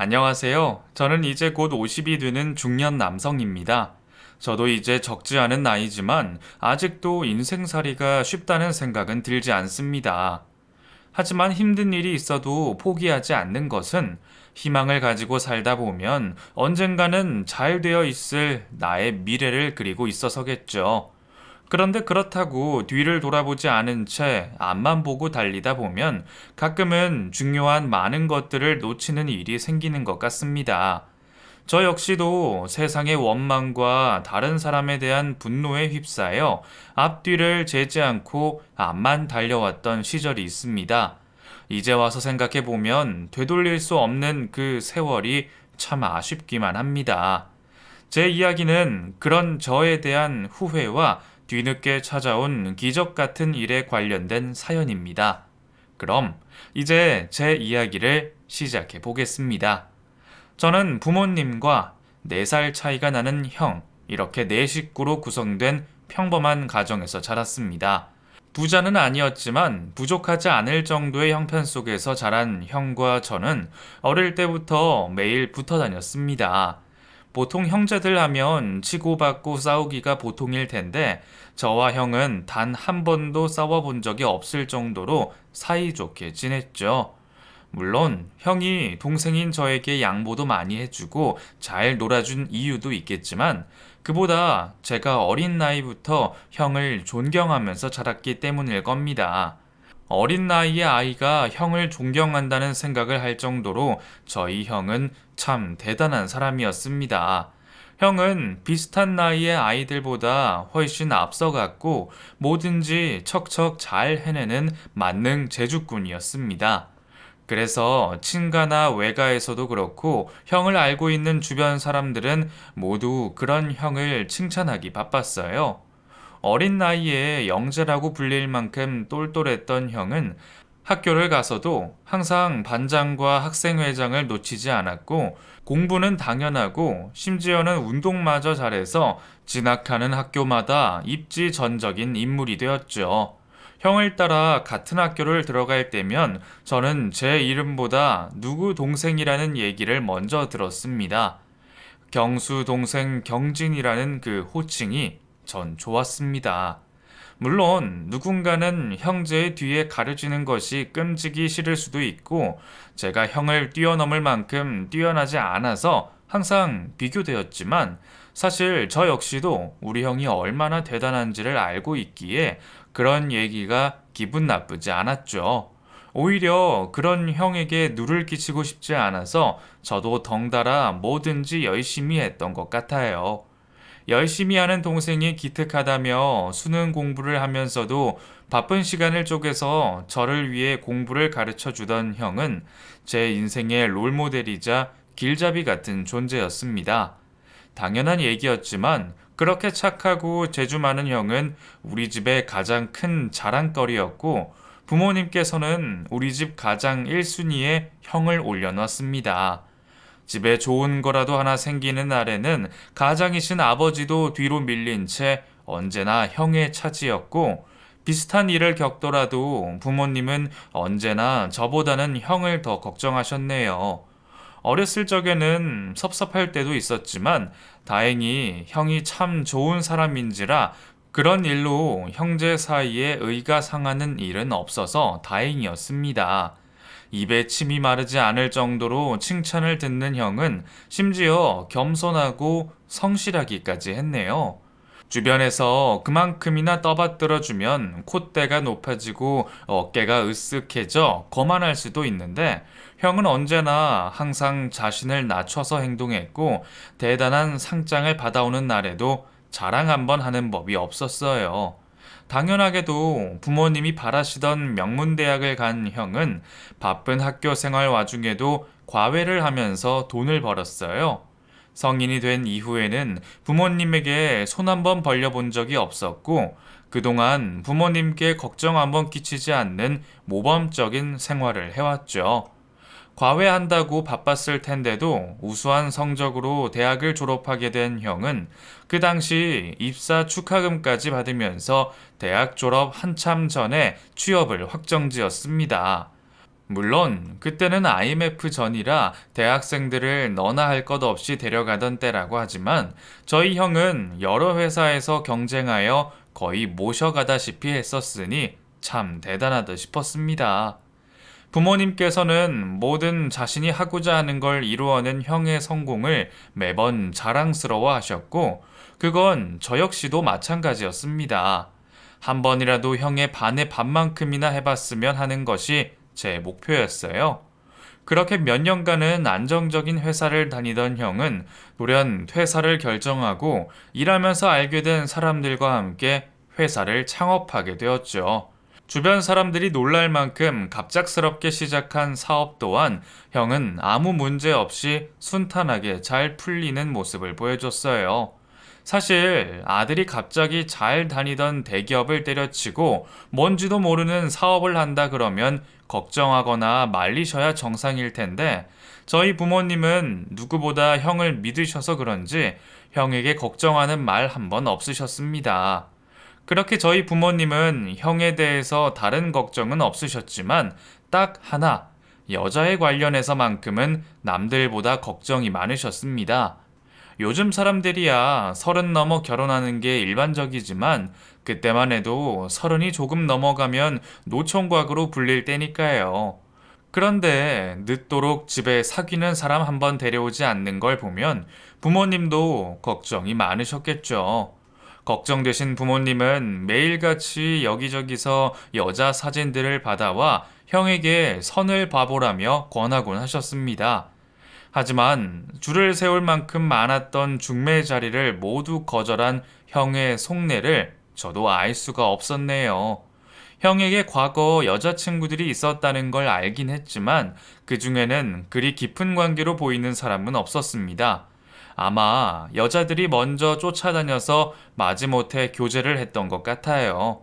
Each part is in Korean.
안녕하세요. 저는 이제 곧 50이 되는 중년 남성입니다. 저도 이제 적지 않은 나이지만 아직도 인생살이가 쉽다는 생각은 들지 않습니다. 하지만 힘든 일이 있어도 포기하지 않는 것은 희망을 가지고 살다 보면 언젠가는 잘 되어 있을 나의 미래를 그리고 있어서겠죠. 그런데 그렇다고 뒤를 돌아보지 않은 채 앞만 보고 달리다 보면 가끔은 중요한 많은 것들을 놓치는 일이 생기는 것 같습니다. 저 역시도 세상의 원망과 다른 사람에 대한 분노에 휩싸여 앞뒤를 재지 않고 앞만 달려왔던 시절이 있습니다. 이제 와서 생각해 보면 되돌릴 수 없는 그 세월이 참 아쉽기만 합니다. 제 이야기는 그런 저에 대한 후회와 뒤늦게 찾아온 기적 같은 일에 관련된 사연입니다. 그럼 이제 제 이야기를 시작해 보겠습니다. 저는 부모님과 4살 차이가 나는 형, 이렇게 4식구로 구성된 평범한 가정에서 자랐습니다. 부자는 아니었지만 부족하지 않을 정도의 형편 속에서 자란 형과 저는 어릴 때부터 매일 붙어 다녔습니다. 보통 형제들 하면 치고받고 싸우기가 보통일 텐데 저와 형은 단 한 번도 싸워본 적이 없을 정도로 사이좋게 지냈죠. 물론 형이 동생인 저에게 양보도 많이 해주고 잘 놀아준 이유도 있겠지만 그보다 제가 어린 나이부터 형을 존경하면서 자랐기 때문일 겁니다. 어린 나이의 아이가 형을 존경한다는 생각을 할 정도로 저희 형은 참 대단한 사람이었습니다. 형은 비슷한 나이의 아이들보다 훨씬 앞서갔고 뭐든지 척척 잘 해내는 만능 제주꾼이었습니다. 그래서 친가나 외가에서도 그렇고 형을 알고 있는 주변 사람들은 모두 그런 형을 칭찬하기 바빴어요. 어린 나이에 영재라고 불릴 만큼 똘똘했던 형은 학교를 가서도 항상 반장과 학생회장을 놓치지 않았고 공부는 당연하고 심지어는 운동마저 잘해서 진학하는 학교마다 입지전적인 인물이 되었죠. 형을 따라 같은 학교를 들어갈 때면 저는 제 이름보다 누구 동생이라는 얘기를 먼저 들었습니다. 경수 동생 경진이라는 그 호칭이 전 좋았습니다. 물론 누군가는 형제의 뒤에 가려지는 것이 끔찍이 싫을 수도 있고 제가 형을 뛰어넘을 만큼 뛰어나지 않아서 항상 비교되었지만 사실 저 역시도 우리 형이 얼마나 대단한지를 알고 있기에 그런 얘기가 기분 나쁘지 않았죠. 오히려 그런 형에게 누를 끼치고 싶지 않아서 저도 덩달아 뭐든지 열심히 했던 것 같아요. 열심히 하는 동생이 기특하다며 수능 공부를 하면서도 바쁜 시간을 쪼개서 저를 위해 공부를 가르쳐 주던 형은 제 인생의 롤모델이자 길잡이 같은 존재였습니다. 당연한 얘기였지만 그렇게 착하고 재주 많은 형은 우리 집의 가장 큰 자랑거리였고 부모님께서는 우리 집 가장 1순위에 형을 올려놨습니다. 집에 좋은 거라도 하나 생기는 날에는 가장이신 아버지도 뒤로 밀린 채 언제나 형의 차지였고 비슷한 일을 겪더라도 부모님은 언제나 저보다는 형을 더 걱정하셨네요. 어렸을 적에는 섭섭할 때도 있었지만 다행히 형이 참 좋은 사람인지라 그런 일로 형제 사이에 의가 상하는 일은 없어서 다행이었습니다. 입에 침이 마르지 않을 정도로 칭찬을 듣는 형은 심지어 겸손하고 성실하기까지 했네요. 주변에서 그만큼이나 떠받들어주면 콧대가 높아지고 어깨가 으쓱해져 거만할 수도 있는데 형은 언제나 항상 자신을 낮춰서 행동했고 대단한 상장을 받아오는 날에도 자랑 한번 하는 법이 없었어요. 당연하게도 부모님이 바라시던 명문대학을 간 형은 바쁜 학교 생활 와중에도 과외를 하면서 돈을 벌었어요. 성인이 된 이후에는 부모님에게 손 한번 벌려본 적이 없었고 그동안 부모님께 걱정 한번 끼치지 않는 모범적인 생활을 해왔죠. 과외한다고 바빴을 텐데도 우수한 성적으로 대학을 졸업하게 된 형은 그 당시 입사 축하금까지 받으면서 대학 졸업 한참 전에 취업을 확정지었습니다. 물론 그때는 IMF 전이라 대학생들을 너나 할 것 없이 데려가던 때라고 하지만 저희 형은 여러 회사에서 경쟁하여 거의 모셔가다시피 했었으니 참 대단하다 싶었습니다. 부모님께서는 모든 자신이 하고자 하는 걸 이루어낸 형의 성공을 매번 자랑스러워 하셨고, 그건 저 역시도 마찬가지였습니다. 한 번이라도 형의 반의 반만큼이나 해봤으면 하는 것이 제 목표였어요. 그렇게 몇 년간은 안정적인 회사를 다니던 형은 돌연 퇴사를 결정하고 일하면서 알게 된 사람들과 함께 회사를 창업하게 되었죠. 주변 사람들이 놀랄 만큼 갑작스럽게 시작한 사업 또한 형은 아무 문제 없이 순탄하게 잘 풀리는 모습을 보여줬어요. 사실 아들이 갑자기 잘 다니던 대기업을 때려치고 뭔지도 모르는 사업을 한다 그러면 걱정하거나 말리셔야 정상일 텐데 저희 부모님은 누구보다 형을 믿으셔서 그런지 형에게 걱정하는 말 한 번 없으셨습니다. 그렇게 저희 부모님은 형에 대해서 다른 걱정은 없으셨지만 딱 하나, 여자에 관련해서만큼은 남들보다 걱정이 많으셨습니다. 요즘 사람들이야 30 넘어 결혼하는 게 일반적이지만 그때만 해도 30이 조금 넘어가면 노총각으로 불릴 때니까요. 그런데 늦도록 집에 사귀는 사람 한번 데려오지 않는 걸 보면 부모님도 걱정이 많으셨겠죠. 걱정되신 부모님은 매일같이 여기저기서 여자 사진들을 받아와 형에게 선을 봐보라며 권하곤 하셨습니다. 하지만 줄을 세울 만큼 많았던 중매 자리를 모두 거절한 형의 속내를 저도 알 수가 없었네요. 형에게 과거 여자친구들이 있었다는 걸 알긴 했지만 그 중에는 그리 깊은 관계로 보이는 사람은 없었습니다. 아마 여자들이 먼저 쫓아다녀서 마지못해 교제를 했던 것 같아요.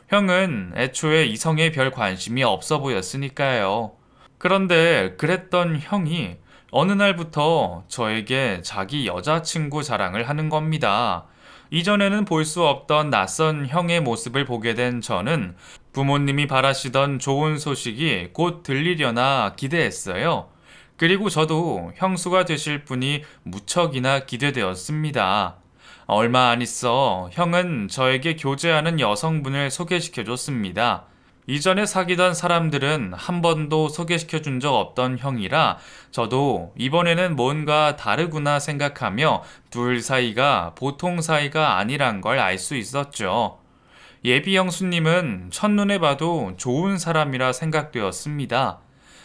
형은 애초에 이성에 별 관심이 없어 보였으니까요. 그런데 그랬던 형이 어느 날부터 저에게 자기 여자친구 자랑을 하는 겁니다. 이전에는 볼 수 없던 낯선 형의 모습을 보게 된 저는 부모님이 바라시던 좋은 소식이 곧 들리려나 기대했어요. 그리고 저도 형수가 되실 분이 무척이나 기대되었습니다. 얼마 안 있어 형은 저에게 교제하는 여성분을 소개시켜 줬습니다. 이전에 사귀던 사람들은 한 번도 소개시켜 준 적 없던 형이라 저도 이번에는 뭔가 다르구나 생각하며 둘 사이가 보통 사이가 아니란 걸 알 수 있었죠. 예비 형수님은 첫눈에 봐도 좋은 사람이라 생각되었습니다.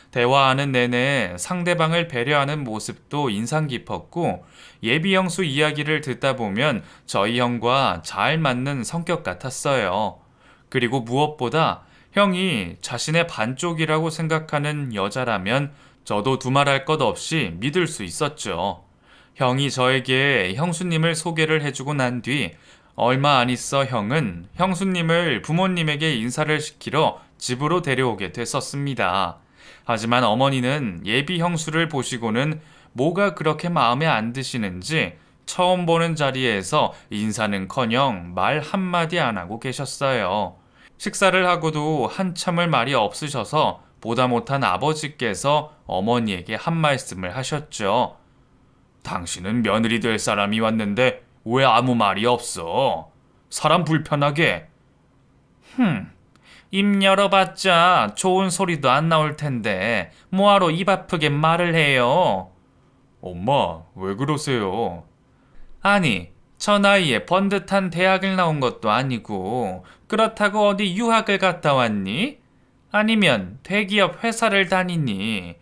대화하는 내내 상대방을 배려하는 모습도 인상 깊었고 예비 형수 이야기를 듣다 보면 저희 형과 잘 맞는 성격 같았어요. 그리고 무엇보다 형이 자신의 반쪽이라고 생각하는 여자라면 저도 두말할 것 없이 믿을 수 있었죠. 형이 저에게 형수님을 소개를 해주고 난 뒤 얼마 안 있어 형은 형수님을 부모님에게 인사를 시키러 집으로 데려오게 됐었습니다. 하지만 어머니는 예비 형수를 보시고는 뭐가 그렇게 마음에 안 드시는지 처음 보는 자리에서 인사는커녕 말 한마디 안 하고 계셨어요. 식사를 하고도 한참을 말이 없으셔서 보다 못한 아버지께서 어머니에게 한 말씀을 하셨죠. 당신은 며느리 될 사람이 왔는데 왜 아무 말이 없어? 사람 불편하게. 입 열어봤자 좋은 소리도 안 나올 텐데 뭐하러 입 아프게 말을 해요? 엄마, 왜 그러세요? 아니, 저 나이에 번듯한 대학을 나온 것도 아니고 그렇다고 어디 유학을 갔다 왔니? 아니면 대기업 회사를 다니니?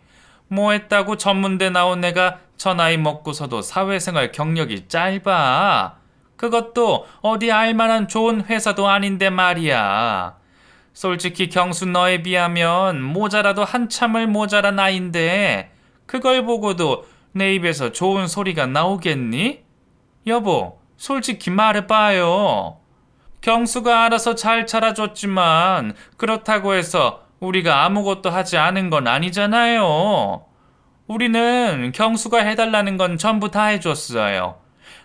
뭐 했다고 전문대 나온 애가 저 나이 먹고서도 사회생활 경력이 짧아? 그것도 어디 알만한 좋은 회사도 아닌데 말이야. 솔직히 경수 너에 비하면 모자라도 한참을 모자란 아인데 그걸 보고도 내 입에서 좋은 소리가 나오겠니? 여보, 솔직히 말해봐요. 경수가 알아서 잘 자라줬지만 그렇다고 해서 우리가 아무것도 하지 않은 건 아니잖아요. 우리는 경수가 해달라는 건 전부 다 해줬어요.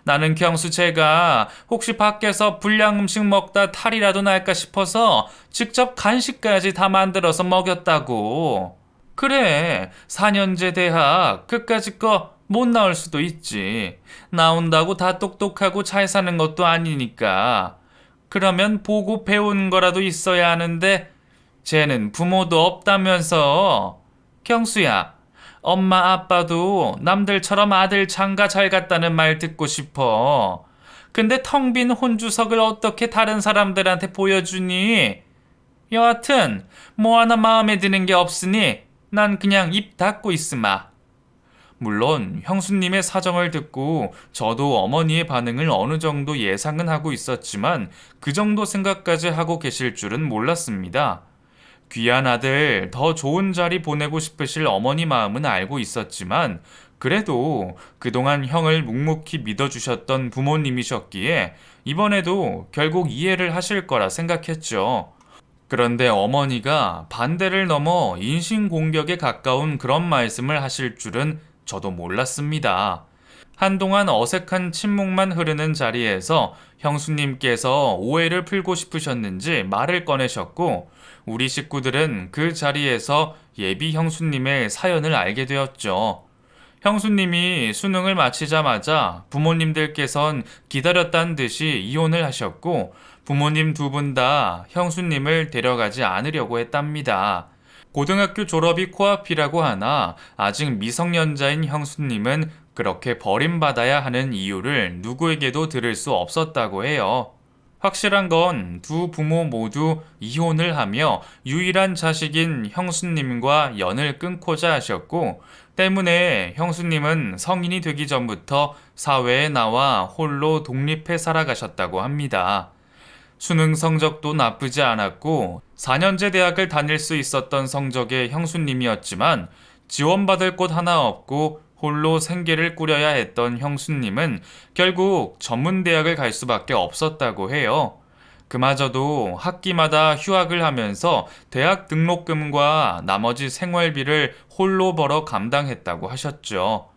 나는 경수 제가 혹시 밖에서 불량 음식 먹다 탈이라도 날까 싶어서 직접 간식까지 다 만들어서 먹였다고. 그래, 4년제 대학 그까짓 거 못 나올 수도 있지. 나온다고 다 똑똑하고 잘 사는 것도 아니니까. 그러면 보고 배운 거라도 있어야 하는데 쟤는 부모도 없다면서. 경수야, 엄마 아빠도 남들처럼 아들 장가 잘 갔다는 말 듣고 싶어. 근데 텅 빈 혼주석을 어떻게 다른 사람들한테 보여주니? 여하튼 뭐 하나 마음에 드는 게 없으니 난 그냥 입 닫고 있으마. 물론 형수님의 사정을 듣고 저도 어머니의 반응을 어느 정도 예상은 하고 있었지만 그 정도 생각까지 하고 계실 줄은 몰랐습니다. 귀한 아들 더 좋은 자리 보내고 싶으실 어머니 마음은 알고 있었지만 그래도 그동안 형을 묵묵히 믿어주셨던 부모님이셨기에 이번에도 결국 이해를 하실 거라 생각했죠. 그런데 어머니가 반대를 넘어 인신공격에 가까운 그런 말씀을 하실 줄은 저도 몰랐습니다. 한동안 어색한 침묵만 흐르는 자리에서 형수님께서 오해를 풀고 싶으셨는지 말을 꺼내셨고 우리 식구들은 그 자리에서 예비 형수님의 사연을 알게 되었죠. 형수님이 수능을 마치자마자 부모님들께선 기다렸다는 듯이 이혼을 하셨고 부모님 두 분 다 형수님을 데려가지 않으려고 했답니다. 고등학교 졸업이 코앞이라고 하나 아직 미성년자인 형수님은 그렇게 버림받아야 하는 이유를 누구에게도 들을 수 없었다고 해요. 확실한 건 두 부모 모두 이혼을 하며 유일한 자식인 형수님과 연을 끊고자 하셨고 때문에 형수님은 성인이 되기 전부터 사회에 나와 홀로 독립해 살아가셨다고 합니다. 수능 성적도 나쁘지 않았고 4년제 대학을 다닐 수 있었던 성적의 형수님이었지만 지원받을 곳 하나 없고 홀로 생계를 꾸려야 했던 형수님은 결국 전문대학을 갈 수밖에 없었다고 해요. 그마저도 학기마다 휴학을 하면서 대학 등록금과 나머지 생활비를 홀로 벌어 감당했다고 하셨죠.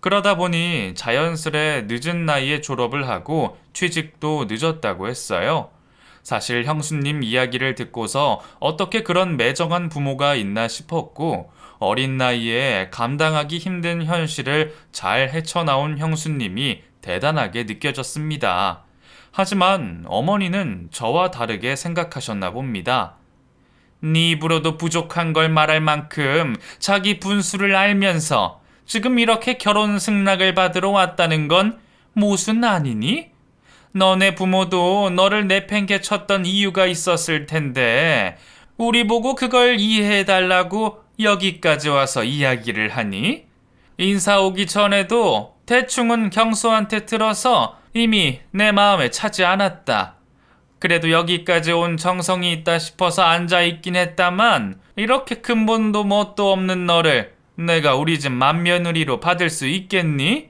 그러다 보니 자연스레 늦은 나이에 졸업을 하고 취직도 늦었다고 했어요. 사실 형수님 이야기를 듣고서 어떻게 그런 매정한 부모가 있나 싶었고 어린 나이에 감당하기 힘든 현실을 잘 헤쳐나온 형수님이 대단하게 느껴졌습니다. 하지만 어머니는 저와 다르게 생각하셨나 봅니다. 네 입으로도 부족한 걸 말할 만큼 자기 분수를 알면서 지금 이렇게 결혼 승낙을 받으러 왔다는 건 모순 아니니? 너네 부모도 너를 내팽개쳤던 이유가 있었을 텐데 우리 보고 그걸 이해해달라고 여기까지 와서 이야기를 하니? 인사 오기 전에도 대충은 경수한테 들어서 이미 내 마음에 차지 않았다. 그래도 여기까지 온 정성이 있다 싶어서 앉아있긴 했다만 이렇게 근본도 뭣도 없는 너를 내가 우리 집 맏며느리로 받을 수 있겠니?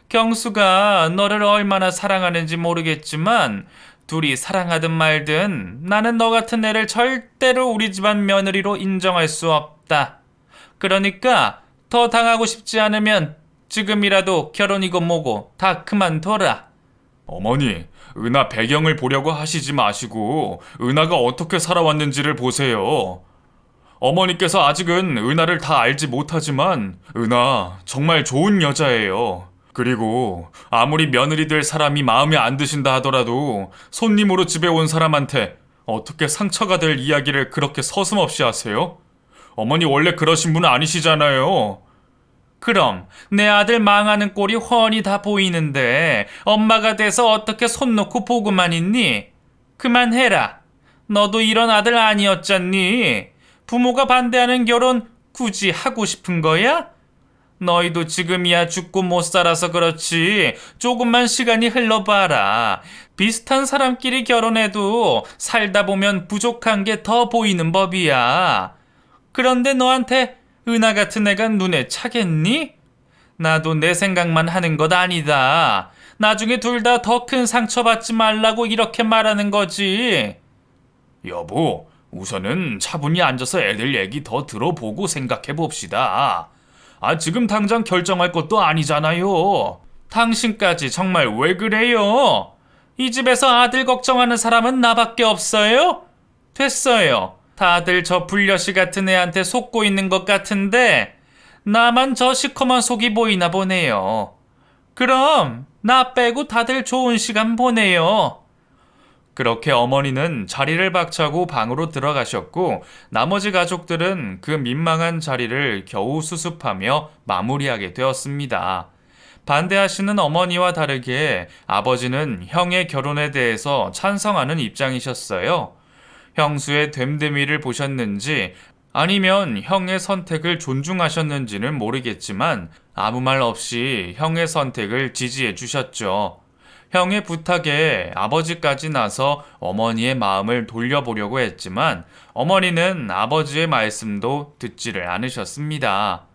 경수가 너를 얼마나 사랑하는지 모르겠지만 둘이 사랑하든 말든 나는 너 같은 애를 절대로 우리 집안 며느리로 인정할 수 없다. 그러니까 더 당하고 싶지 않으면 지금이라도 결혼이고 뭐고 다 그만둬라. 어머니, 은하 배경을 보려고 하시지 마시고 은하가 어떻게 살아왔는지를 보세요. 어머니께서 아직은 은하를 다 알지 못하지만 은하 정말 좋은 여자예요. 그리고 아무리 며느리 될 사람이 마음에 안 드신다 하더라도 손님으로 집에 온 사람한테 어떻게 상처가 될 이야기를 그렇게 서슴없이 하세요? 어머니 원래 그러신 분 아니시잖아요. 그럼 내 아들 망하는 꼴이 훤히 다 보이는데 엄마가 돼서 어떻게 손 놓고 보고만 있니? 그만해라. 너도 이런 아들 아니었잖니? 부모가 반대하는 결혼 굳이 하고 싶은 거야? 너희도 지금이야 죽고 못 살아서 그렇지 조금만 시간이 흘러봐라. 비슷한 사람끼리 결혼해도 살다 보면 부족한 게 더 보이는 법이야. 그런데 너한테 은하 같은 애가 눈에 차겠니? 나도 내 생각만 하는 것 아니다. 나중에 둘 다 더 큰 상처받지 말라고 이렇게 말하는 거지. 여보, 우선은 차분히 앉아서 애들 얘기 더 들어보고 생각해 봅시다. 지금 당장 결정할 것도 아니잖아요. 당신까지 정말 왜 그래요? 이 집에서 아들 걱정하는 사람은 나밖에 없어요? 됐어요. 다들 저 불려시 같은 애한테 속고 있는 것 같은데 나만 저 시커먼 속이 보이나 보네요. 그럼 나 빼고 다들 좋은 시간 보내요. 그렇게 어머니는 자리를 박차고 방으로 들어가셨고 나머지 가족들은 그 민망한 자리를 겨우 수습하며 마무리하게 되었습니다. 반대하시는 어머니와 다르게 아버지는 형의 결혼에 대해서 찬성하는 입장이셨어요. 형수의 됨됨이를 보셨는지 아니면 형의 선택을 존중하셨는지는 모르겠지만 아무 말 없이 형의 선택을 지지해 주셨죠. 형의 부탁에 아버지까지 나서 어머니의 마음을 돌려보려고 했지만 어머니는 아버지의 말씀도 듣지를 않으셨습니다.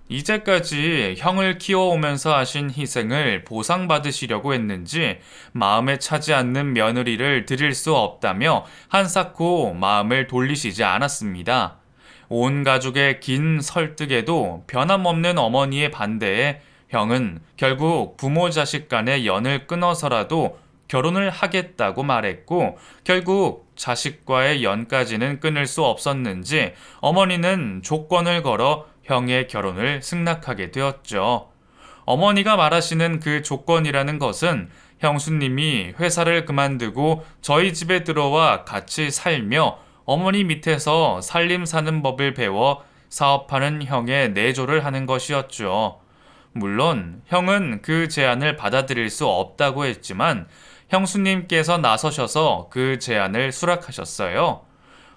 이제까지 형을 키워오면서 하신 희생을 보상받으시려고 했는지 마음에 차지 않는 며느리를 드릴 수 없다며 한사코 마음을 돌리시지 않았습니다. 온 가족의 긴 설득에도 변함없는 어머니의 반대에 형은 결국 부모 자식 간의 연을 끊어서라도 결혼을 하겠다고 말했고 결국 자식과의 연까지는 끊을 수 없었는지 어머니는 조건을 걸어 형의 결혼을 승낙하게 되었죠. 어머니가 말하시는 그 조건이라는 것은 형수님이 회사를 그만두고 저희 집에 들어와 같이 살며 어머니 밑에서 살림 사는 법을 배워 사업하는 형의 내조를 하는 것이었죠. 물론 형은 그 제안을 받아들일 수 없다고 했지만 형수님께서 나서셔서 그 제안을 수락하셨어요.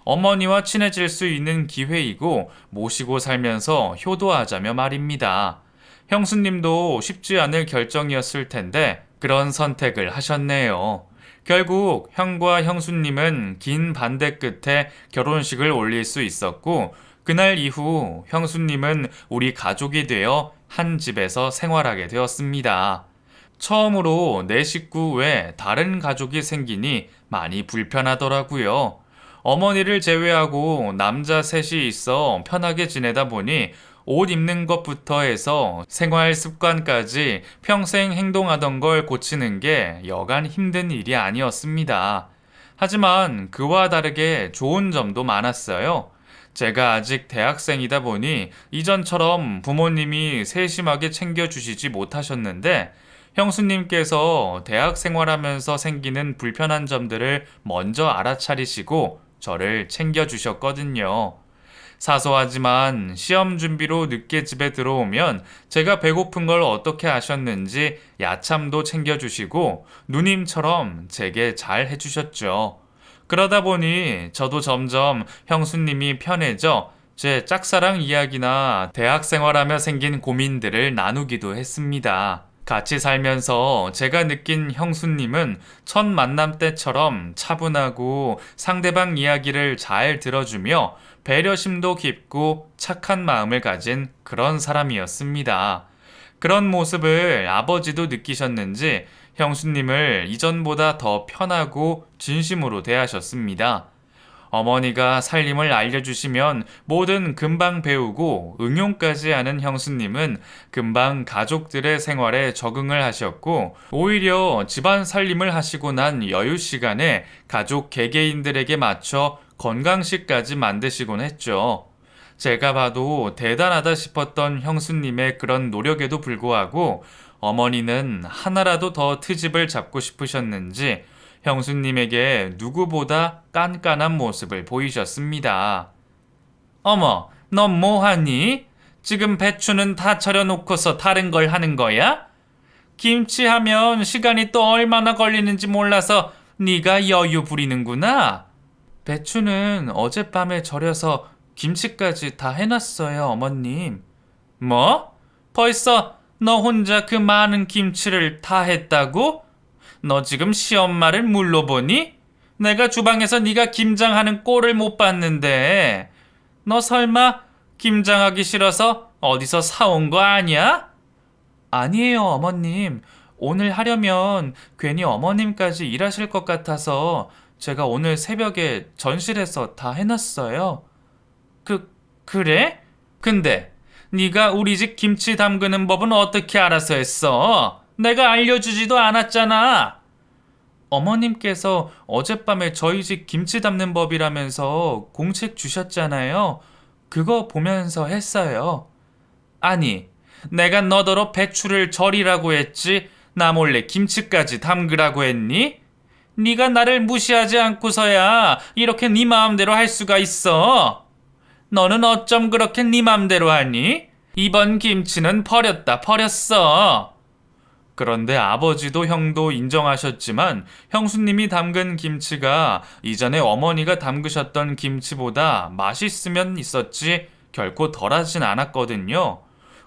어머니와 친해질 수 있는 기회이고 모시고 살면서 효도하자며 말입니다. 형수님도 쉽지 않을 결정이었을 텐데 그런 선택을 하셨네요. 결국 형과 형수님은 긴 반대 끝에 결혼식을 올릴 수 있었고 그날 이후 형수님은 우리 가족이 되어 한 집에서 생활하게 되었습니다. 처음으로 내 식구 외 다른 가족이 생기니 많이 불편하더라고요. 어머니를 제외하고 남자 셋이 있어 편하게 지내다 보니 옷 입는 것부터 해서 생활 습관까지 평생 행동하던 걸 고치는 게 여간 힘든 일이 아니었습니다. 하지만 그와 다르게 좋은 점도 많았어요. 제가 아직 대학생이다 보니 이전처럼 부모님이 세심하게 챙겨주시지 못하셨는데 형수님께서 대학 생활하면서 생기는 불편한 점들을 먼저 알아차리시고 저를 챙겨주셨거든요. 사소하지만 시험 준비로 늦게 집에 들어오면 제가 배고픈 걸 어떻게 아셨는지 야참도 챙겨주시고 누님처럼 제게 잘 해주셨죠. 그러다 보니 저도 점점 형수님이 편해져 제 짝사랑 이야기나 대학 생활하며 생긴 고민들을 나누기도 했습니다. 같이 살면서 제가 느낀 형수님은 첫 만남 때처럼 차분하고 상대방 이야기를 잘 들어주며 배려심도 깊고 착한 마음을 가진 그런 사람이었습니다. 그런 모습을 아버지도 느끼셨는지 형수님을 이전보다 더 편하고 진심으로 대하셨습니다. 어머니가 살림을 알려주시면 뭐든 금방 배우고 응용까지 하는 형수님은 금방 가족들의 생활에 적응을 하셨고 오히려 집안 살림을 하시고 난 여유 시간에 가족 개개인들에게 맞춰 건강식까지 만드시곤 했죠. 제가 봐도 대단하다 싶었던 형수님의 그런 노력에도 불구하고 어머니는 하나라도 더 트집을 잡고 싶으셨는지 형수님에게 누구보다 깐깐한 모습을 보이셨습니다. 어머, 넌 뭐하니? 지금 배추는 다 차려놓고서 다른 걸 하는 거야? 김치 하면 시간이 또 얼마나 걸리는지 몰라서 네가 여유 부리는구나. 배추는 어젯밤에 절여서 김치까지 다 해놨어요, 어머님. 뭐? 벌써 너 혼자 그 많은 김치를 다 했다고? 너 지금 시엄마를 물러보니? 내가 주방에서 네가 김장하는 꼴을 못 봤는데 너 설마 김장하기 싫어서 어디서 사온 거 아니야? 아니에요, 어머님. 오늘 하려면 괜히 어머님까지 일하실 것 같아서 제가 오늘 새벽에 전실에서 다 해놨어요. 그래? 근데 네가 우리 집 김치 담그는 법은 어떻게 알아서 했어? 내가 알려주지도 않았잖아. 어머님께서 어젯밤에 저희 집 김치 담는 법이라면서 공책 주셨잖아요. 그거 보면서 했어요. 아니, 내가 너더러 배추를 절이라고 했지 나 몰래 김치까지 담그라고 했니? 네가 나를 무시하지 않고서야 이렇게 네 마음대로 할 수가 있어. 너는 어쩜 그렇게 네 맘대로 하니? 이번 김치는 버렸다 버렸어. 그런데 아버지도 형도 인정하셨지만 형수님이 담근 김치가 이전에 어머니가 담그셨던 김치보다 맛있으면 있었지 결코 덜하진 않았거든요.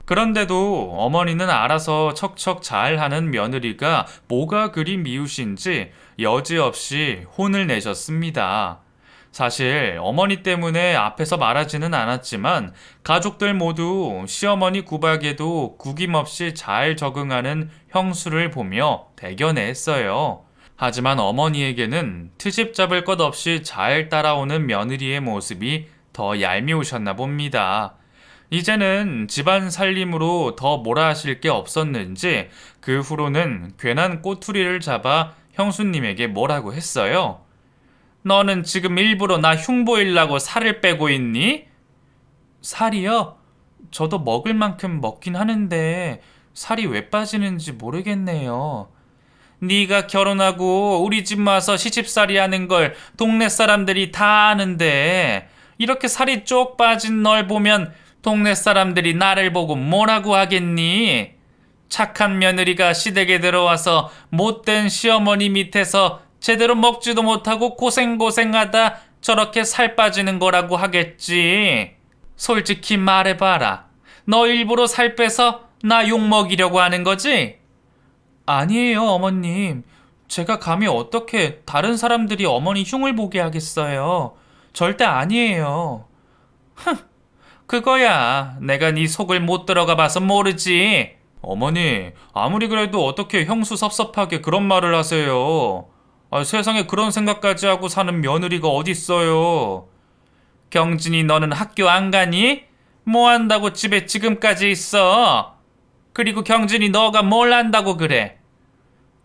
그런데도 어머니는 알아서 척척 잘하는 며느리가 뭐가 그리 미우신지 여지없이 혼을 내셨습니다. 사실 어머니 때문에 앞에서 말하지는 않았지만 가족들 모두 시어머니 구박에도 구김없이 잘 적응하는 형수를 보며 대견해했어요. 하지만 어머니에게는 트집 잡을 것 없이 잘 따라오는 며느리의 모습이 더 얄미우셨나 봅니다. 이제는 집안 살림으로 더 뭐라 하실 게 없었는지 그 후로는 괜한 꼬투리를 잡아 형수님에게 뭐라고 했어요. 너는 지금 일부러 나 흉보이려고 살을 빼고 있니? 살이요? 저도 먹을 만큼 먹긴 하는데 살이 왜 빠지는지 모르겠네요. 네가 결혼하고 우리 집 와서 시집살이 하는 걸 동네 사람들이 다 아는데 이렇게 살이 쪽 빠진 널 보면 동네 사람들이 나를 보고 뭐라고 하겠니? 착한 며느리가 시댁에 들어와서 못된 시어머니 밑에서 제대로 먹지도 못하고 고생고생하다 저렇게 살 빠지는 거라고 하겠지. 솔직히 말해봐라. 너 일부러 살 빼서 나 욕먹이려고 하는 거지? 아니에요, 어머님. 제가 감히 어떻게 다른 사람들이 어머니 흉을 보게 하겠어요. 절대 아니에요. 그거야. 내가 네 속을 못 들어가 봐서 모르지. 어머니, 아무리 그래도 어떻게 형수 섭섭하게 그런 말을 하세요. 세상에 그런 생각까지 하고 사는 며느리가 어딨어요. 경진이 너는 학교 안 가니? 뭐 한다고 집에 지금까지 있어? 그리고 경진이 너가 뭘 한다고 그래?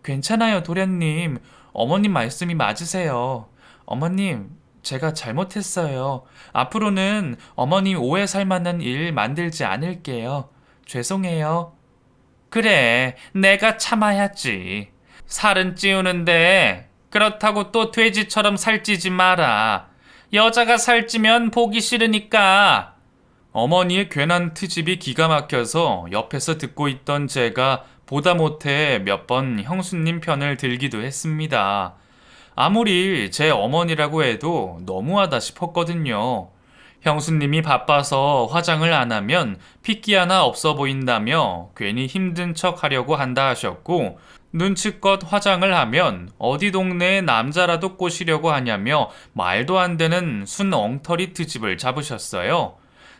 괜찮아요, 도련님. 어머님 말씀이 맞으세요. 어머님, 제가 잘못했어요. 앞으로는 어머님 오해 살 만한 일 만들지 않을게요. 죄송해요. 그래, 내가 참아야지. 살은 찌우는데 그렇다고 또 돼지처럼 살찌지 마라. 여자가 살찌면 보기 싫으니까. 어머니의 괜한 트집이 기가 막혀서 옆에서 듣고 있던 제가 보다 못해 몇 번 형수님 편을 들기도 했습니다. 아무리 제 어머니라고 해도 너무하다 싶었거든요. 형수님이 바빠서 화장을 안 하면 핏기 하나 없어 보인다며 괜히 힘든 척 하려고 한다 하셨고, 눈치껏 화장을 하면 어디 동네에 남자라도 꼬시려고 하냐며 말도 안 되는 순 엉터리 트집을 잡으셨어요.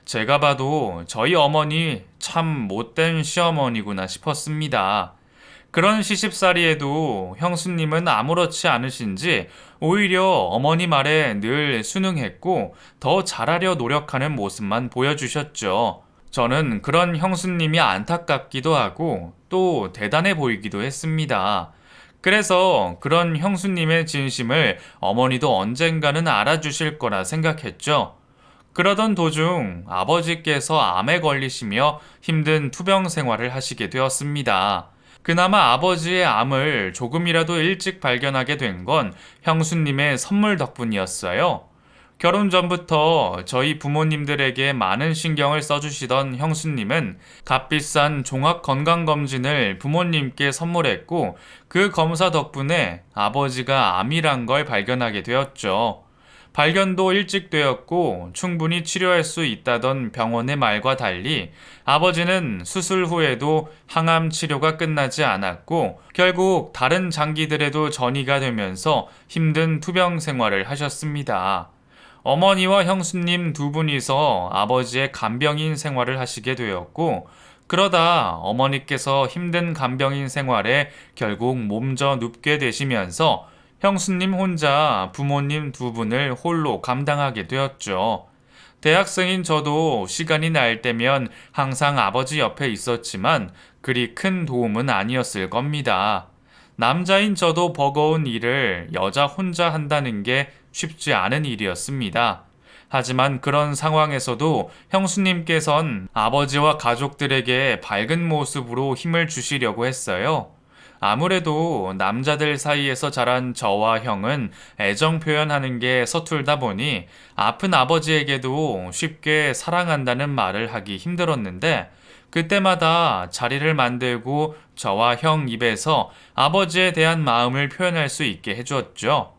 제가 봐도 저희 어머니 참 못된 시어머니구나 싶었습니다. 그런 시집살이에도 형수님은 아무렇지 않으신지 오히려 어머니 말에 늘 순응했고 더 잘하려 노력하는 모습만 보여주셨죠. 저는 그런 형수님이 안타깝기도 하고 또 대단해 보이기도 했습니다. 그래서 그런 형수님의 진심을 어머니도 언젠가는 알아주실 거라 생각했죠. 그러던 도중 아버지께서 암에 걸리시며 힘든 투병 생활을 하시게 되었습니다. 그나마 아버지의 암을 조금이라도 일찍 발견하게 된 건 형수님의 선물 덕분이었어요. 결혼 전부터 저희 부모님들에게 많은 신경을 써주시던 형수님은 값비싼 종합 건강검진을 부모님께 선물했고 그 검사 덕분에 아버지가 암이란 걸 발견하게 되었죠. 발견도 일찍 되었고 충분히 치료할 수 있다던 병원의 말과 달리 아버지는 수술 후에도 항암 치료가 끝나지 않았고 결국 다른 장기들에도 전이가 되면서 힘든 투병 생활을 하셨습니다. 어머니와 형수님 두 분이서 아버지의 간병인 생활을 하시게 되었고 그러다 어머니께서 힘든 간병인 생활에 결국 몸져 눕게 되시면서 형수님 혼자 부모님 두 분을 홀로 감당하게 되었죠. 대학생인 저도 시간이 날 때면 항상 아버지 옆에 있었지만 그리 큰 도움은 아니었을 겁니다. 남자인 저도 버거운 일을 여자 혼자 한다는 게 쉽지 않은 일이었습니다. 하지만 그런 상황에서도 형수님께선 아버지와 가족들에게 밝은 모습으로 힘을 주시려고 했어요. 아무래도 남자들 사이에서 자란 저와 형은 애정 표현하는 게 서툴다 보니 아픈 아버지에게도 쉽게 사랑한다는 말을 하기 힘들었는데 그때마다 자리를 만들고 저와 형 입에서 아버지에 대한 마음을 표현할 수 있게 해주었죠.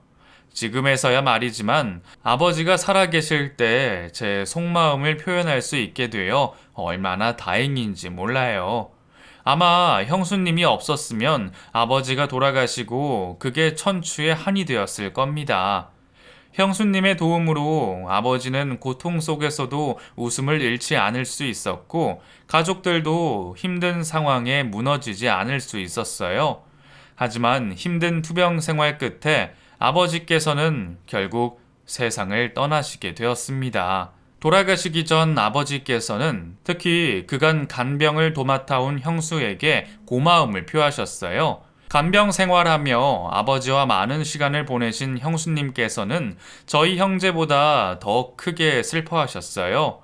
지금에서야 말이지만 아버지가 살아계실 때 제 속마음을 표현할 수 있게 되어 얼마나 다행인지 몰라요. 아마 형수님이 없었으면 아버지가 돌아가시고 그게 천추의 한이 되었을 겁니다. 형수님의 도움으로 아버지는 고통 속에서도 웃음을 잃지 않을 수 있었고 가족들도 힘든 상황에 무너지지 않을 수 있었어요. 하지만 힘든 투병 생활 끝에 아버지께서는 결국 세상을 떠나시게 되었습니다. 돌아가시기 전 아버지께서는 특히 그간 간병을 도맡아온 형수에게 고마움을 표하셨어요. 간병 생활하며 아버지와 많은 시간을 보내신 형수님께서는 저희 형제보다 더 크게 슬퍼하셨어요.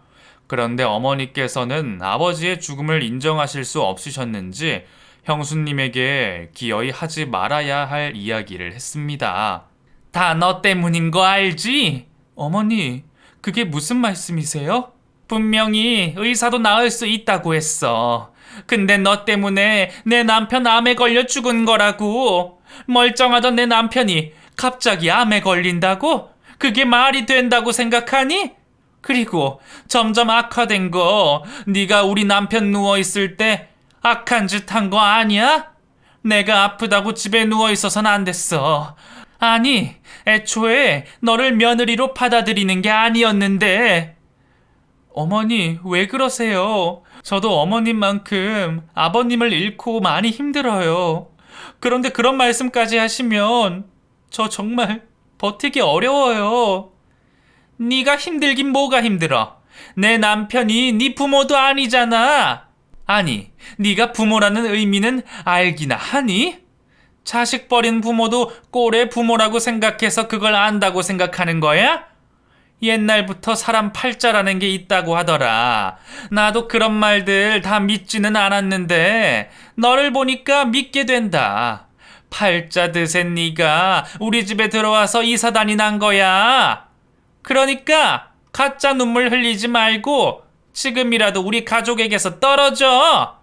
그런데 어머니께서는 아버지의 죽음을 인정하실 수 없으셨는지 형수님에게 기어이 하지 말아야 할 이야기를 했습니다. 다 너 때문인 거 알지? 어머니, 그게 무슨 말씀이세요? 분명히 의사도 나을 수 있다고 했어. 근데 너 때문에 내 남편 암에 걸려 죽은 거라고. 멀쩡하던 내 남편이 갑자기 암에 걸린다고? 그게 말이 된다고 생각하니? 그리고 점점 악화된 거 네가 우리 남편 누워있을 때 악한 짓 한 거 아니야? 내가 아프다고 집에 누워있어선 안 됐어. 아니, 애초에 너를 며느리로 받아들이는 게 아니었는데. 어머니, 왜 그러세요? 저도 어머님만큼 아버님을 잃고 많이 힘들어요. 그런데 그런 말씀까지 하시면 저 정말 버티기 어려워요. 네가 힘들긴 뭐가 힘들어? 내 남편이 네 부모도 아니잖아. 아니, 네가 부모라는 의미는 알기나 하니? 자식 버린 부모도 꼴의 부모라고 생각해서 그걸 안다고 생각하는 거야? 옛날부터 사람 팔자라는 게 있다고 하더라. 나도 그런 말들 다 믿지는 않았는데 너를 보니까 믿게 된다. 팔자 드센 네가 우리 집에 들어와서 이사단이 난 거야. 그러니까 가짜 눈물 흘리지 말고 지금이라도 우리 가족에게서 떨어져.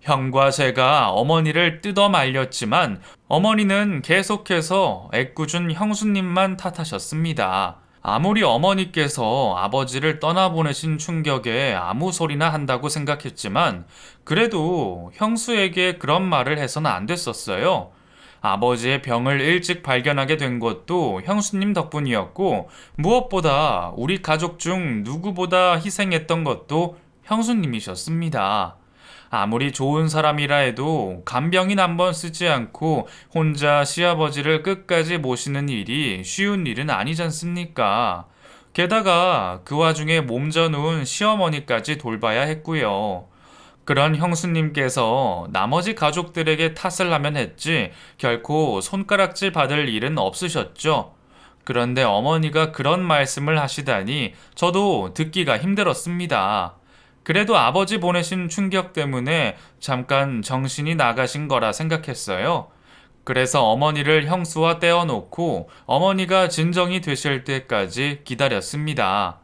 형과 제가 어머니를 뜯어 말렸지만 어머니는 계속해서 애꿎은 형수님만 탓하셨습니다. 아무리 어머니께서 아버지를 떠나보내신 충격에 아무 소리나 한다고 생각했지만 그래도 형수에게 그런 말을 해서는 안 됐었어요. 아버지의 병을 일찍 발견하게 된 것도 형수님 덕분이었고 무엇보다 우리 가족 중 누구보다 희생했던 것도 형수님이셨습니다. 아무리 좋은 사람이라 해도 간병인 한 번 쓰지 않고 혼자 시아버지를 끝까지 모시는 일이 쉬운 일은 아니지 않습니까? 게다가 그 와중에 몸져 누운 시어머니까지 돌봐야 했고요. 그런 형수님께서 나머지 가족들에게 탓을 하면 했지 결코 손가락질 받을 일은 없으셨죠. 그런데 어머니가 그런 말씀을 하시다니 저도 듣기가 힘들었습니다. 그래도 아버지 보내신 충격 때문에 잠깐 정신이 나가신 거라 생각했어요. 그래서 어머니를 형수와 떼어놓고 어머니가 진정이 되실 때까지 기다렸습니다.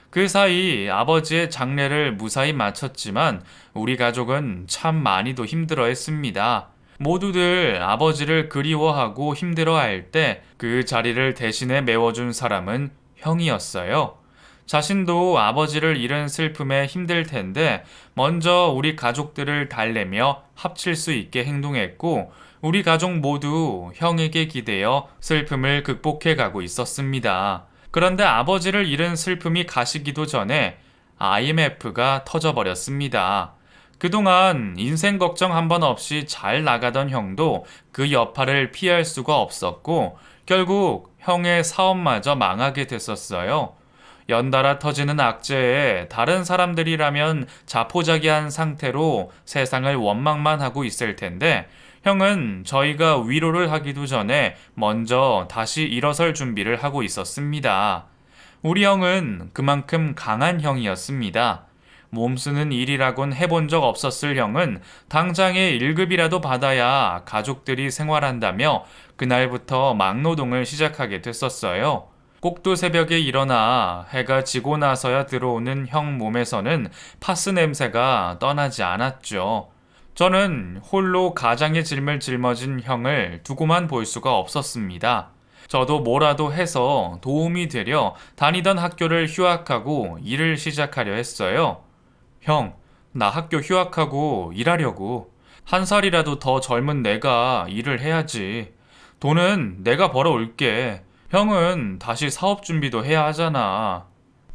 그 사이 아버지의 장례를 무사히 마쳤지만 우리 가족은 참 많이도 힘들어했습니다. 모두들 아버지를 그리워하고 힘들어할 때 그 자리를 대신에 메워준 사람은 형이었어요. 자신도 아버지를 잃은 슬픔에 힘들 텐데 먼저 우리 가족들을 달래며 합칠 수 있게 행동했고 우리 가족 모두 형에게 기대어 슬픔을 극복해 가고 있었습니다. 그런데 아버지를 잃은 슬픔이 가시기도 전에 IMF가 터져버렸습니다. 그동안 인생 걱정 한 번 없이 잘 나가던 형도 그 여파를 피할 수가 없었고 결국 형의 사업마저 망하게 됐었어요. 연달아 터지는 악재에 다른 사람들이라면 자포자기한 상태로 세상을 원망만 하고 있을 텐데 형은 저희가 위로를 하기도 전에 먼저 다시 일어설 준비를 하고 있었습니다. 우리 형은 그만큼 강한 형이었습니다. 몸쓰는 일이라곤 해본 적 없었을 형은 당장에 1급이라도 받아야 가족들이 생활한다며 그날부터 막노동을 시작하게 됐었어요. 꼭두 새벽에 일어나 해가 지고 나서야 들어오는 형 몸에서는 파스 냄새가 떠나지 않았죠. 저는 홀로 가장의 짐을 짊어진 형을 두고만 볼 수가 없었습니다. 저도 뭐라도 해서 도움이 되려 다니던 학교를 휴학하고 일을 시작하려 했어요. 형, 나 학교 휴학하고 일하려고. 한 살이라도 더 젊은 내가 일을 해야지. 돈은 내가 벌어올게. 형은 다시 사업 준비도 해야 하잖아.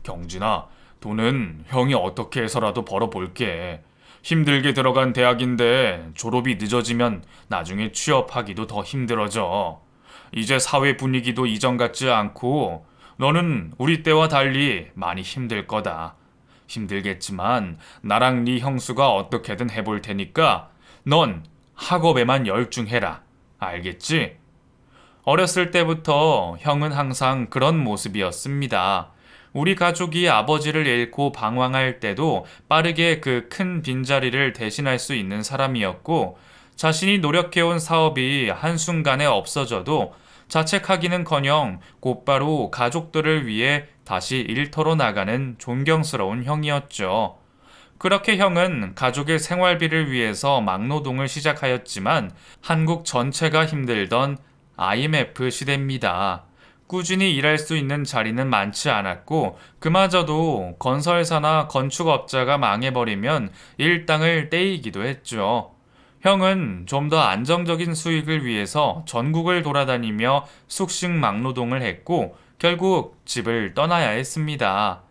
경진아, 돈은 형이 어떻게 해서라도 벌어볼게. 힘들게 들어간 대학인데 졸업이 늦어지면 나중에 취업하기도 더 힘들어져. 이제 사회 분위기도 이전 같지 않고 너는 우리 때와 달리 많이 힘들 거다. 힘들겠지만 나랑 네 형수가 어떻게든 해볼 테니까 넌 학업에만 열중해라. 알겠지? 어렸을 때부터 형은 항상 그런 모습이었습니다. 우리 가족이 아버지를 잃고 방황할 때도 빠르게 그 큰 빈자리를 대신할 수 있는 사람이었고, 자신이 노력해온 사업이 한순간에 없어져도 자책하기는커녕 곧바로 가족들을 위해 다시 일터로 나가는 존경스러운 형이었죠. 그렇게 형은 가족의 생활비를 위해서 막노동을 시작하였지만 한국 전체가 힘들던 IMF 시대입니다. 꾸준히 일할 수 있는 자리는 많지 않았고 그마저도 건설사나 건축업자가 망해버리면 일당을 떼이기도 했죠. 형은 좀 더 안정적인 수익을 위해서 전국을 돌아다니며 숙식 막노동을 했고 결국 집을 떠나야 했습니다.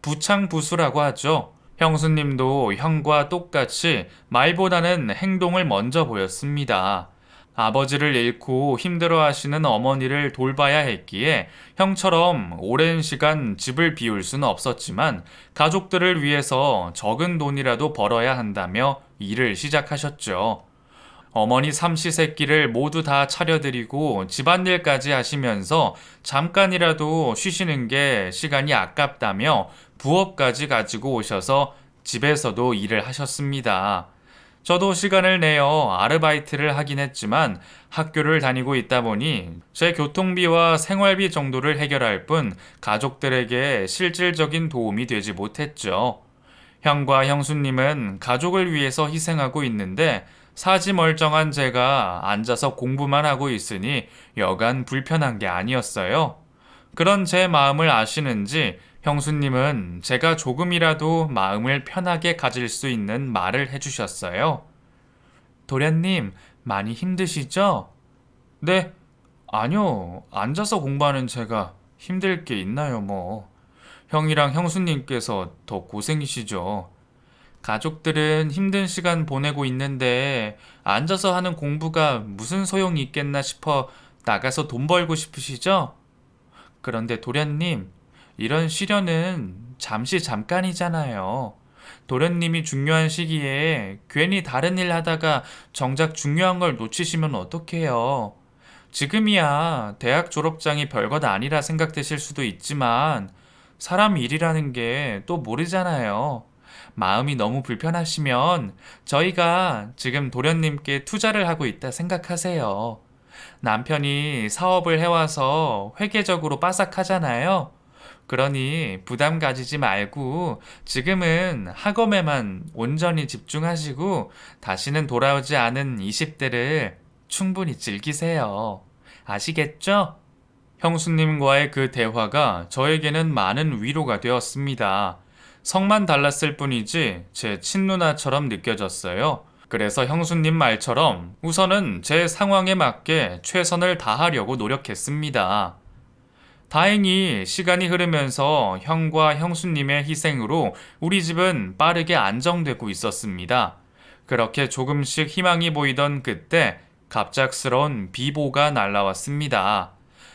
부창부수라고 하죠. 형수님도 형과 똑같이 말보다는 행동을 먼저 보였습니다. 아버지를 잃고 힘들어하시는 어머니를 돌봐야 했기에 형처럼 오랜 시간 집을 비울 수는 없었지만 가족들을 위해서 적은 돈이라도 벌어야 한다며 일을 시작하셨죠. 어머니 삼시세끼를 모두 다 차려드리고 집안일까지 하시면서 잠깐이라도 쉬시는 게 시간이 아깝다며 부업까지 가지고 오셔서 집에서도 일을 하셨습니다. 저도 시간을 내어 아르바이트를 하긴 했지만 학교를 다니고 있다 보니 제 교통비와 생활비 정도를 해결할 뿐 가족들에게 실질적인 도움이 되지 못했죠. 형과 형수님은 가족을 위해서 희생하고 있는데 사지 멀쩡한 제가 앉아서 공부만 하고 있으니 여간 불편한 게 아니었어요. 그런 제 마음을 아시는지 형수님은 제가 조금이라도 마음을 편하게 가질 수 있는 말을 해주셨어요. 도련님, 많이 힘드시죠? 네, 아니요. 앉아서 공부하는 제가 힘들 게 있나요, 뭐. 형이랑 형수님께서 더 고생이시죠. 가족들은 힘든 시간 보내고 있는데 앉아서 하는 공부가 무슨 소용이 있겠나 싶어 나가서 돈 벌고 싶으시죠? 그런데 도련님, 이런 시련은 잠시 잠깐이잖아요. 도련님이 중요한 시기에 괜히 다른 일 하다가 정작 중요한 걸 놓치시면 어떡해요. 지금이야 대학 졸업장이 별것 아니라 생각되실 수도 있지만 사람 일이라는 게 또 모르잖아요. 마음이 너무 불편하시면 저희가 지금 도련님께 투자를 하고 있다 생각하세요. 남편이 사업을 해와서 회계적으로 빠삭하잖아요. 그러니 부담 가지지 말고 지금은 학업에만 온전히 집중하시고 다시는 돌아오지 않은 20대를 충분히 즐기세요. 아시겠죠? 형수님과의 그 대화가 저에게는 많은 위로가 되었습니다. 성만 달랐을 뿐이지 제 친누나처럼 느껴졌어요. 그래서 형수님 말처럼 우선은 제 상황에 맞게 최선을 다하려고 노력했습니다. 다행히 시간이 흐르면서 형과 형수님의 희생으로 우리 집은 빠르게 안정되고 있었습니다. 그렇게 조금씩 희망이 보이던 그때 갑작스러운 비보가 날라왔습니다.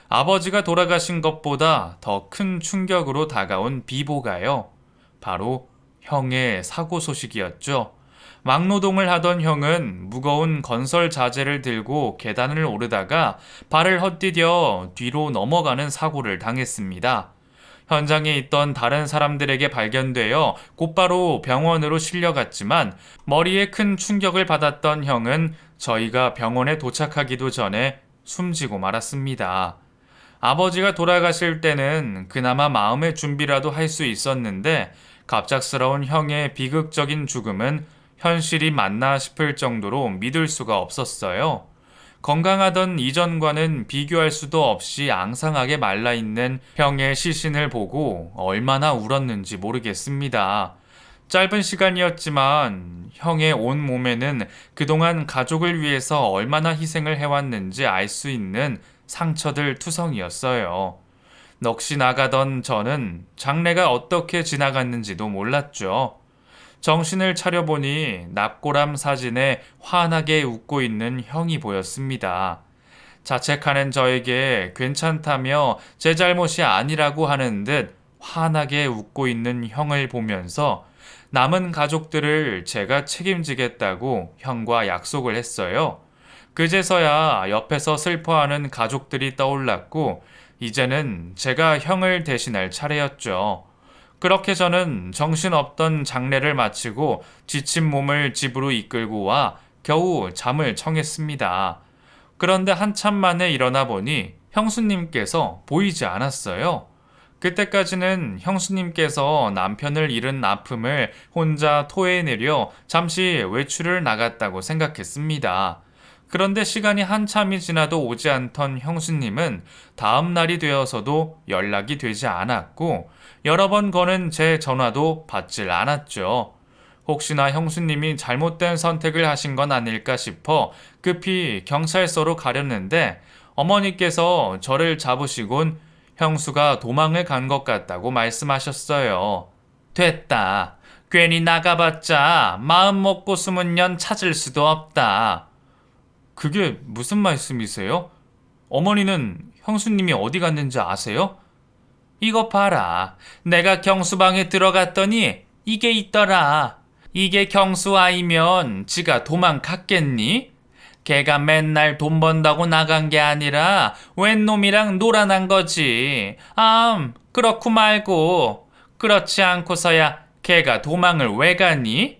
아버지가 돌아가신 것보다 더 큰 충격으로 다가온 비보가요. 바로 형의 사고 소식이었죠. 막노동을 하던 형은 무거운 건설 자재를 들고 계단을 오르다가 발을 헛디뎌 뒤로 넘어가는 사고를 당했습니다. 현장에 있던 다른 사람들에게 발견되어 곧바로 병원으로 실려갔지만 머리에 큰 충격을 받았던 형은 저희가 병원에 도착하기도 전에 숨지고 말았습니다. 아버지가 돌아가실 때는 그나마 마음의 준비라도 할 수 있었는데 갑작스러운 형의 비극적인 죽음은 현실이 맞나 싶을 정도로 믿을 수가 없었어요. 건강하던 이전과는 비교할 수도 없이 앙상하게 말라있는 형의 시신을 보고 얼마나 울었는지 모르겠습니다. 짧은 시간이었지만 형의 온 몸에는 그동안 가족을 위해서 얼마나 희생을 해왔는지 알 수 있는 상처들 투성이었어요. 넋이 나가던 저는 장례가 어떻게 지나갔는지도 몰랐죠. 정신을 차려보니 납골함 사진에 환하게 웃고 있는 형이 보였습니다. 자책하는 저에게 괜찮다며 제 잘못이 아니라고 하는 듯 환하게 웃고 있는 형을 보면서 남은 가족들을 제가 책임지겠다고 형과 약속을 했어요. 그제서야 옆에서 슬퍼하는 가족들이 떠올랐고 이제는 제가 형을 대신할 차례였죠. 그렇게 저는 정신없던 장례를 마치고 지친 몸을 집으로 이끌고 와 겨우 잠을 청했습니다. 그런데 한참 만에 일어나 보니 형수님께서 보이지 않았어요. 그때까지는 형수님께서 남편을 잃은 아픔을 혼자 토해내려 잠시 외출을 나갔다고 생각했습니다. 그런데 시간이 한참이 지나도 오지 않던 형수님은 다음 날이 되어서도 연락이 되지 않았고 여러 번 거는 제 전화도 받질 않았죠. 혹시나 형수님이 잘못된 선택을 하신 건 아닐까 싶어 급히 경찰서로 가렸는데 어머니께서 저를 잡으시곤 형수가 도망을 간 것 같다고 말씀하셨어요. 됐다. 괜히 나가봤자 마음 먹고 숨은 년 찾을 수도 없다. 그게 무슨 말씀이세요? 어머니는 형수님이 어디 갔는지 아세요? 이거 봐라. 내가 경수방에 들어갔더니 이게 있더라. 이게 경수 아이면 지가 도망갔겠니? 걔가 맨날 돈 번다고 나간 게 아니라 웬 놈이랑 놀아난 거지. 그렇고 말고. 그렇지 않고서야 걔가 도망을 왜 가니?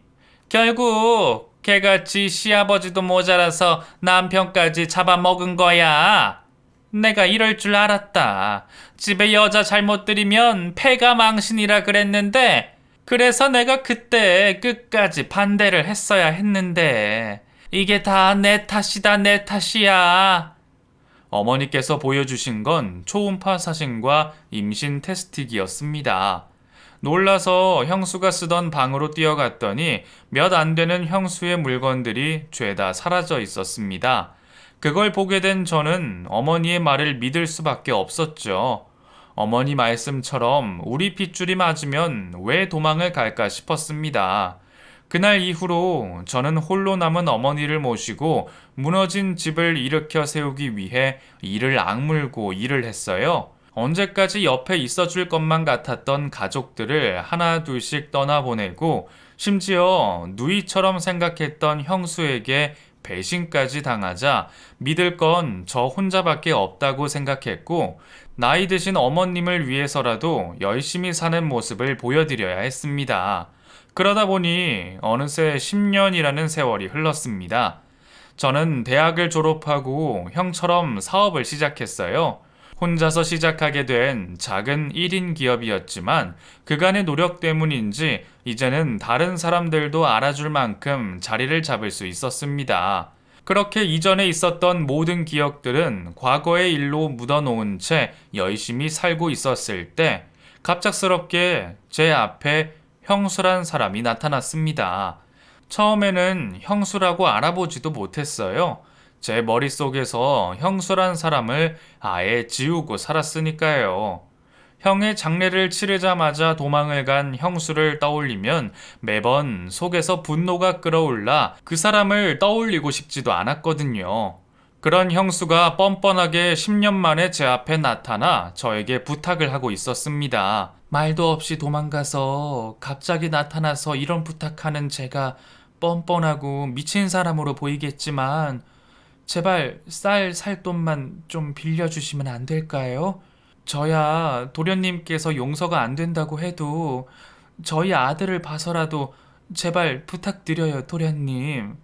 결국 걔같이 시아버지도 모자라서 남편까지 잡아먹은 거야. 내가 이럴 줄 알았다. 집에 여자 잘못 들이면 패가 망신이라 그랬는데 그래서 내가 그때 끝까지 반대를 했어야 했는데 이게 다 내 탓이다 내 탓이야. 어머니께서 보여주신 건 초음파 사진과 임신 테스트기였습니다. 놀라서 형수가 쓰던 방으로 뛰어갔더니 몇 안 되는 형수의 물건들이 죄다 사라져 있었습니다. 그걸 보게 된 저는 어머니의 말을 믿을 수밖에 없었죠. 어머니 말씀처럼 우리 핏줄이 맞으면 왜 도망을 갈까 싶었습니다. 그날 이후로 저는 홀로 남은 어머니를 모시고 무너진 집을 일으켜 세우기 위해 이를 악물고 일을 했어요. 언제까지 옆에 있어줄 것만 같았던 가족들을 하나 둘씩 떠나보내고 심지어 누이처럼 생각했던 형수에게 배신까지 당하자 믿을 건 저 혼자밖에 없다고 생각했고 나이 드신 어머님을 위해서라도 열심히 사는 모습을 보여드려야 했습니다. 그러다 보니 어느새 10년이라는 세월이 흘렀습니다. 저는 대학을 졸업하고 형처럼 사업을 시작했어요. 혼자서 시작하게 된 작은 1인 기업이었지만 그간의 노력 때문인지 이제는 다른 사람들도 알아줄 만큼 자리를 잡을 수 있었습니다. 그렇게 이전에 있었던 모든 기억들은 과거의 일로 묻어놓은 채 열심히 살고 있었을 때 갑작스럽게 제 앞에 형수란 사람이 나타났습니다. 처음에는 형수라고 알아보지도 못했어요. 제 머릿속에서 형수란 사람을 아예 지우고 살았으니까요. 형의 장례를 치르자마자 도망을 간 형수를 떠올리면 매번 속에서 분노가 끓어올라 그 사람을 떠올리고 싶지도 않았거든요. 그런 형수가 뻔뻔하게 10년 만에 제 앞에 나타나 저에게 부탁을 하고 있었습니다. 말도 없이 도망가서 갑자기 나타나서 이런 부탁하는 제가 뻔뻔하고 미친 사람으로 보이겠지만 제발 살 돈만 좀 빌려주시면 안 될까요? 저야 도련님께서 용서가 안 된다고 해도 저희 아들을 봐서라도 제발 부탁드려요, 도련님.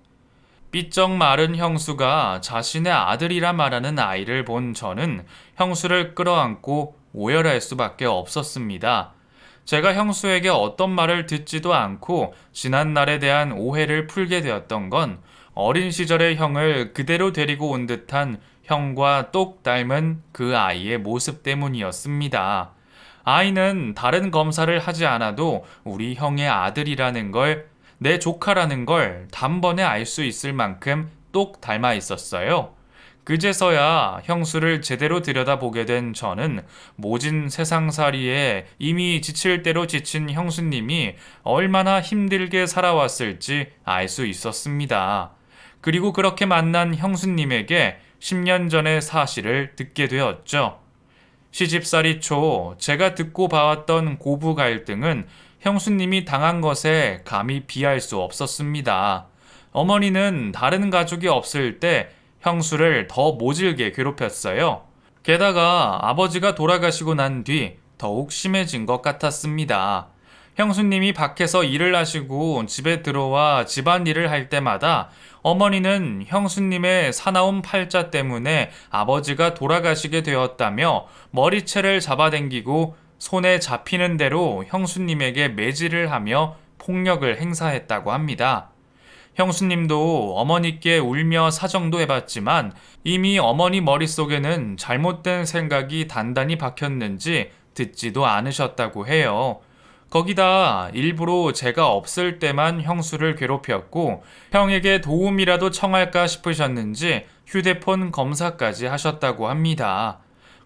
삐쩍 마른 형수가 자신의 아들이라 말하는 아이를 본 저는 형수를 끌어안고 오열할 수밖에 없었습니다. 제가 형수에게 어떤 말을 듣지도 않고 지난 날에 대한 오해를 풀게 되었던 건 어린 시절의 형을 그대로 데리고 온 듯한 형과 똑 닮은 그 아이의 모습 때문이었습니다. 아이는 다른 검사를 하지 않아도 우리 형의 아들이라는 걸, 내 조카라는 걸 단번에 알 수 있을 만큼 똑 닮아 있었어요. 그제서야 형수를 제대로 들여다보게 된 저는 모진 세상살이에 이미 지칠 대로 지친 형수님이 얼마나 힘들게 살아왔을지 알 수 있었습니다. 그리고 그렇게 만난 형수님에게 10년 전의 사실을 듣게 되었죠. 시집살이 초 제가 듣고 봐왔던 고부 갈등은 형수님이 당한 것에 감히 비할 수 없었습니다. 어머니는 다른 가족이 없을 때 형수를 더 모질게 괴롭혔어요. 게다가 아버지가 돌아가시고 난 뒤 더욱 심해진 것 같았습니다. 형수님이 밖에서 일을 하시고 집에 들어와 집안일을 할 때마다 어머니는 형수님의 사나운 팔자 때문에 아버지가 돌아가시게 되었다며 머리채를 잡아당기고 손에 잡히는 대로 형수님에게 매질을 하며 폭력을 행사했다고 합니다. 형수님도 어머니께 울며 사정도 해봤지만 이미 어머니 머릿속에는 잘못된 생각이 단단히 박혔는지 듣지도 않으셨다고 해요. 거기다 일부러 제가 없을 때만 형수를 괴롭혔고 형에게 도움이라도 청할까 싶으셨는지 휴대폰 검사까지 하셨다고 합니다.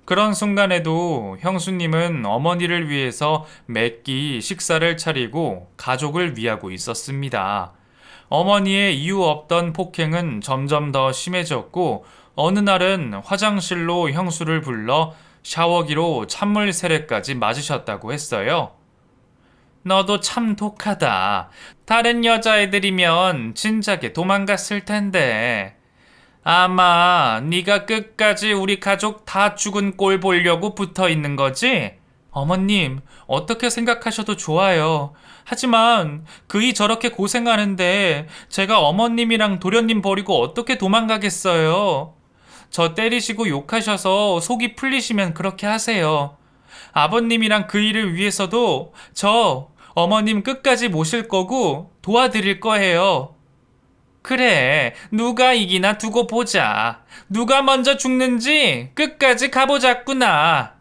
그런 순간에도 형수님은 어머니를 위해서 매끼 식사를 차리고 가족을 위하고 있었습니다. 어머니의 이유 없던 폭행은 점점 더 심해졌고 어느 날은 화장실로 형수를 불러 샤워기로 찬물 세례까지 맞으셨다고 했어요. 너도 참 독하다. 다른 여자애들이면 진작에 도망갔을 텐데. 아마 네가 끝까지 우리 가족 다 죽은 꼴 보려고 붙어 있는 거지? 어머님, 어떻게 생각하셔도 좋아요. 하지만 그이 저렇게 고생하는데 제가 어머님이랑 도련님 버리고 어떻게 도망가겠어요? 저 때리시고 욕하셔서 속이 풀리시면 그렇게 하세요. 아버님이랑 그 일을 위해서도 저 어머님 끝까지 모실 거고 도와드릴 거예요. 그래, 누가 이기나 두고 보자. 누가 먼저 죽는지 끝까지 가보자꾸나.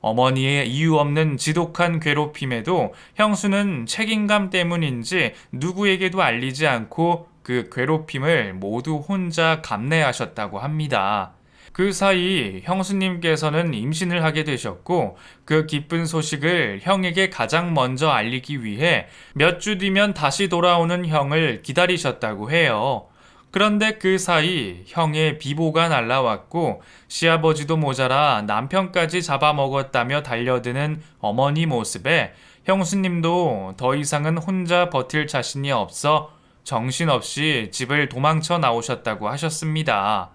어머니의 이유 없는 지독한 괴롭힘에도 형수는 책임감 때문인지 누구에게도 알리지 않고 그 괴롭힘을 모두 혼자 감내하셨다고 합니다. 그 사이 형수님께서는 임신을 하게 되셨고 그 기쁜 소식을 형에게 가장 먼저 알리기 위해 몇 주 뒤면 다시 돌아오는 형을 기다리셨다고 해요. 그런데 그 사이 형의 비보가 날라왔고 시아버지도 모자라 남편까지 잡아먹었다며 달려드는 어머니 모습에 형수님도 더 이상은 혼자 버틸 자신이 없어 정신없이 집을 도망쳐 나오셨다고 하셨습니다.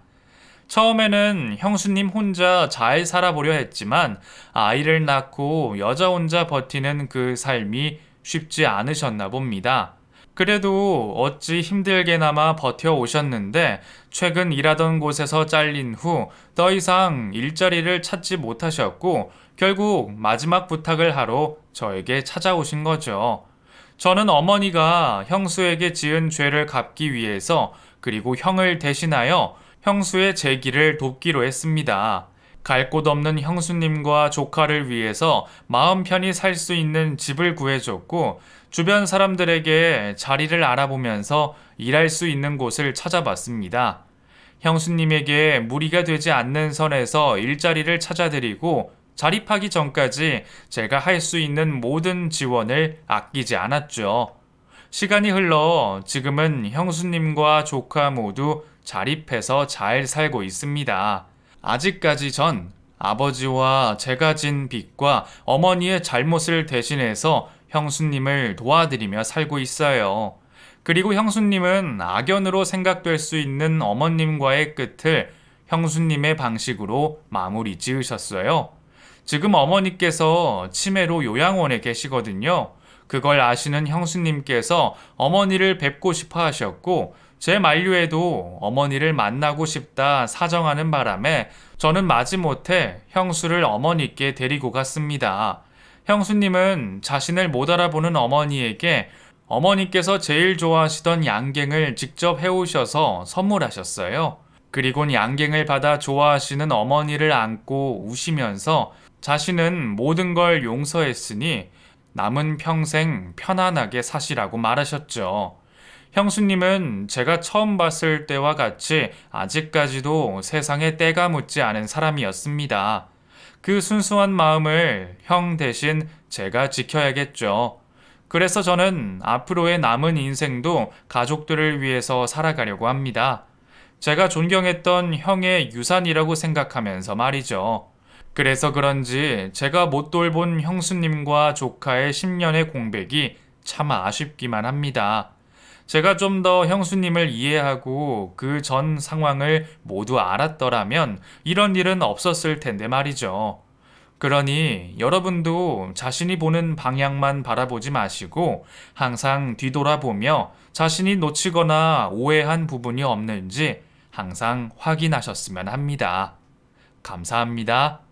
처음에는 형수님 혼자 잘 살아보려 했지만 아이를 낳고 여자 혼자 버티는 그 삶이 쉽지 않으셨나 봅니다. 그래도 어찌 힘들게나마 버텨오셨는데 최근 일하던 곳에서 잘린 후 더 이상 일자리를 찾지 못하셨고 결국 마지막 부탁을 하러 저에게 찾아오신 거죠. 저는 어머니가 형수에게 지은 죄를 갚기 위해서 그리고 형을 대신하여 형수의 재기를 돕기로 했습니다. 갈 곳 없는 형수님과 조카를 위해서 마음 편히 살 수 있는 집을 구해줬고 주변 사람들에게 자리를 알아보면서 일할 수 있는 곳을 찾아봤습니다. 형수님에게 무리가 되지 않는 선에서 일자리를 찾아드리고 자립하기 전까지 제가 할 수 있는 모든 지원을 아끼지 않았죠. 시간이 흘러 지금은 형수님과 조카 모두 자립해서 잘 살고 있습니다. 아직까지 전 아버지와 제가 진 빚과 어머니의 잘못을 대신해서 형수님을 도와드리며 살고 있어요. 그리고 형수님은 악연으로 생각될 수 있는 어머님과의 끝을 형수님의 방식으로 마무리 지으셨어요. 지금 어머니께서 치매로 요양원에 계시거든요. 그걸 아시는 형수님께서 어머니를 뵙고 싶어 하셨고, 제 만류에도 어머니를 만나고 싶다 사정하는 바람에 저는 마지못해 형수를 어머니께 데리고 갔습니다. 형수님은 자신을 못 알아보는 어머니에게 어머니께서 제일 좋아하시던 양갱을 직접 해오셔서 선물하셨어요. 그리곤 양갱을 받아 좋아하시는 어머니를 안고 우시면서 자신은 모든 걸 용서했으니 남은 평생 편안하게 사시라고 말하셨죠. 형수님은 제가 처음 봤을 때와 같이 아직까지도 세상에 때가 묻지 않은 사람이었습니다. 그 순수한 마음을 형 대신 제가 지켜야겠죠. 그래서 저는 앞으로의 남은 인생도 가족들을 위해서 살아가려고 합니다. 제가 존경했던 형의 유산이라고 생각하면서 말이죠. 그래서 그런지 제가 못 돌본 형수님과 조카의 10년의 공백이 참 아쉽기만 합니다. 제가 좀 더 형수님을 이해하고 그 전 상황을 모두 알았더라면 이런 일은 없었을 텐데 말이죠. 그러니 여러분도 자신이 보는 방향만 바라보지 마시고 항상 뒤돌아보며 자신이 놓치거나 오해한 부분이 없는지 항상 확인하셨으면 합니다. 감사합니다.